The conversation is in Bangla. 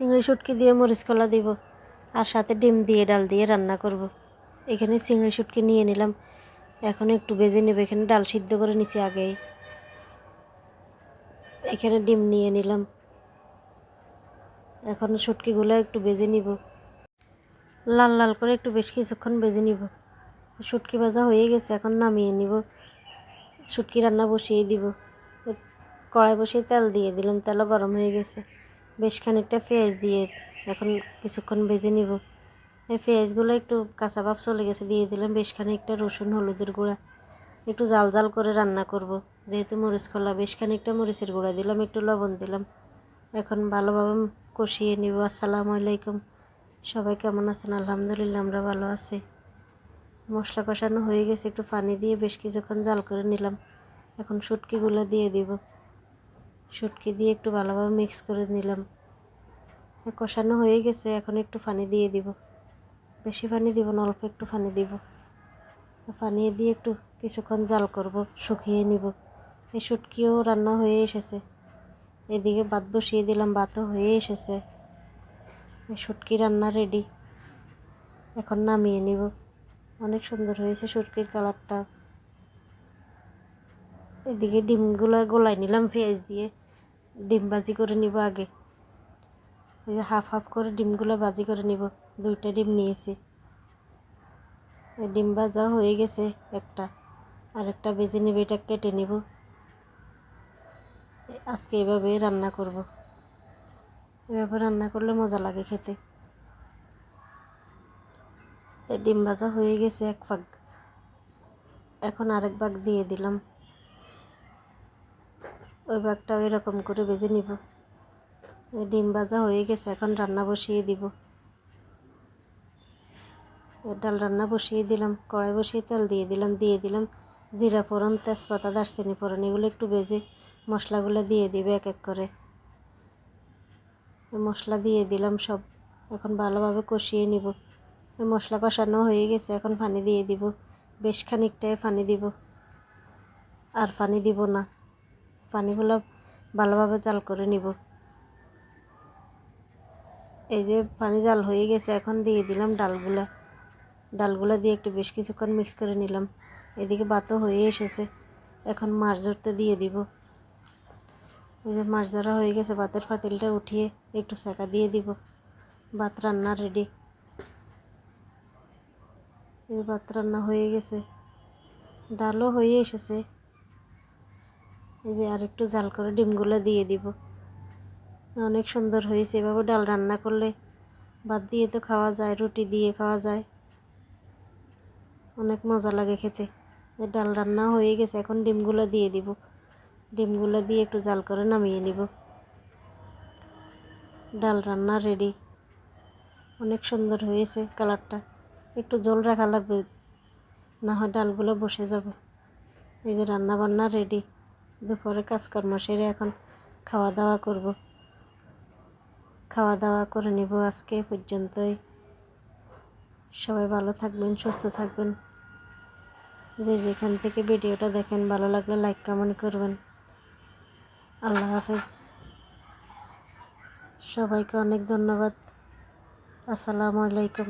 চিংড়ি শুটকি দিয়ে মরিচ কলা দিব আর সাথে ডিম দিয়ে ডাল দিয়ে রান্না করব। এখানে চিংড়ি শুটকি নিয়ে নিলাম, এখন একটু ভেজে নেব। এখানে ডাল সিদ্ধ করে নিছি আগেই। এখানে ডিম নিয়ে নিলাম, এখন শুটকিগুলো একটু ভেজে নিব, লাল লাল করে একটু বেশ কিছুক্ষণ ভেজে নিব। শুটকি ভাজা হয়ে গেছে, এখন নামিয়ে নিব। শুটকি রান্না বসিয়ে দিব, কড়াই বসিয়ে তেল দিয়ে দিলাম, তেলও গরম হয়ে গেছে। বেশ খানিকটা পেঁয়াজ দিয়ে এখন কিছুক্ষণ ভেজে নিব। এই পেঁয়াজগুলো একটু কাঁচা ভাব চলে গেছে, দিয়ে দিলাম বেশ খানিকটা রসুন, হলুদের গুঁড়া। একটু জাল জাল করে রান্না করব, যেহেতু মরিচ কলা। বেশ খানিকটা মরিচের গুঁড়া দিলাম, একটু লবণ দিলাম। এখন ভালোভাবে কষিয়ে নিব। আসসালামু আলাইকুম, সবাই কেমন আছেন? আলহামদুলিল্লাহ, আমরা ভালো আছি। মশলা কষানো হয়ে গেছে, একটু পানি দিয়ে বেশ কিছুক্ষণ জাল করে নিলাম। এখন শুটকিগুলো দিয়ে দিব, শুটকি দিয়ে একটু ভালোভাবে মিক্স করে নিলাম। কষানো হয়ে গেছে, এখন একটু পানি দিয়ে দিব। বেশি পানি দিব না, অল্প একটু পানি দিব। পানি দিয়ে একটু কিছুক্ষণ জাল করব, শুকিয়ে নিব। এই শুটকিও রান্না হয়ে এসেছে। এদিকে ভাত বসিয়ে দিলাম, ভাতও হয়ে এসেছে। এই শুটকি রান্না রেডি, এখন নামিয়ে নিব। অনেক সুন্দর হয়েছে শুটকির কালারটা। এদিকে ডিমগুলো গোলাই নিলাম পেঁয়াজ দিয়ে, ডিম ভাজি করে নিব আগে। এই যে হাফ হাফ করে ডিমগুলো ভাজি করে নিব। 2টা ডিম নিয়েছি। এই ডিম ভাজা হয়ে গেছে একটা, আরেকটা ভেজে নেব, এটা কেটে নিব। আজকে এভাবে রান্না করব, এভাবে রান্না করলে মজা লাগে খেতে। এই ডিম ভাজা হয়ে গেছে এক ভাগ, এখন আরেক ভাগ দিয়ে দিলাম। ওই ভাগটাও এরকম করে ভেজে নিব। ডিম ভাজা হয়ে গেছে, এখন রান্না বসিয়ে দিব। ডাল রান্না বসিয়ে দিলাম, কড়াই বসিয়ে তেল দিয়ে দিলাম জিরা ফোড়ন, তেজপাতা, দারচিনি ফোড়ন। এগুলো একটু ভেজে মশলাগুলো দিয়ে দিবে এক এক করে। মশলা দিয়ে দিলাম সব, এখন ভালোভাবে কষিয়ে নিব। মশলা কষানো হয়ে গেছে, এখন পানি দিয়ে দিব। বেশ খানিকটাই পানি দিব, আর পানি দিব না। পানিগুলো ভালোভাবে জাল করে নিব। এই যে পানি জাল হয়ে গেছে, এখন দিয়ে দিলাম ডালগুলা দিয়ে একটু বেশ কিছুক্ষণ মিক্স করে নিলাম। এদিকে ভাতও হয়ে এসেছে, এখন মাছ ধরতে দিয়ে দিব। এই যে মাছ ধরা হয়ে গেছে, ভাতের পাতিলটা উঠিয়ে একটু সেকা দিয়ে দিব। ভাত রান্না রেডি। এই ভাত রান্না হয়ে গেছে, ডালও হয়ে এসেছে। এই যে আরেকটু জাল করে ডিমগুলো দিয়ে দিব। অনেক সুন্দর হয়েছে। এভাবে ডাল রান্না করলে ভাত দিয়ে তো খাওয়া যায়, রুটি দিয়ে খাওয়া যায়, অনেক মজা লাগে খেতে। ডাল রান্না হয়ে গেছে, এখন ডিমগুলো দিয়ে দিব। ডিমগুলো দিয়ে একটু জাল করে নামিয়ে নিব। ডাল রান্না রেডি। অনেক সুন্দর হয়েছে কালারটা। একটু জল রাখা লাগবে, না হয় ডালগুলো বসে যাবে। এই যে রান্না বান্না রেডি। দুপুরে কাজকর্ম সেরে এখন খাওয়া দাওয়া করব। খাওয়া দাওয়া করে নিব। আজকে পর্যন্তই। সবাই ভালো থাকবেন, সুস্থ থাকবেন। যে যেখান থেকে ভিডিওটা দেখেন, ভালো লাগলে লাইক কমেন্ট করবেন। আল্লাহ হাফেজ। সবাইকে অনেক ধন্যবাদ। আসসালামু আলাইকুম।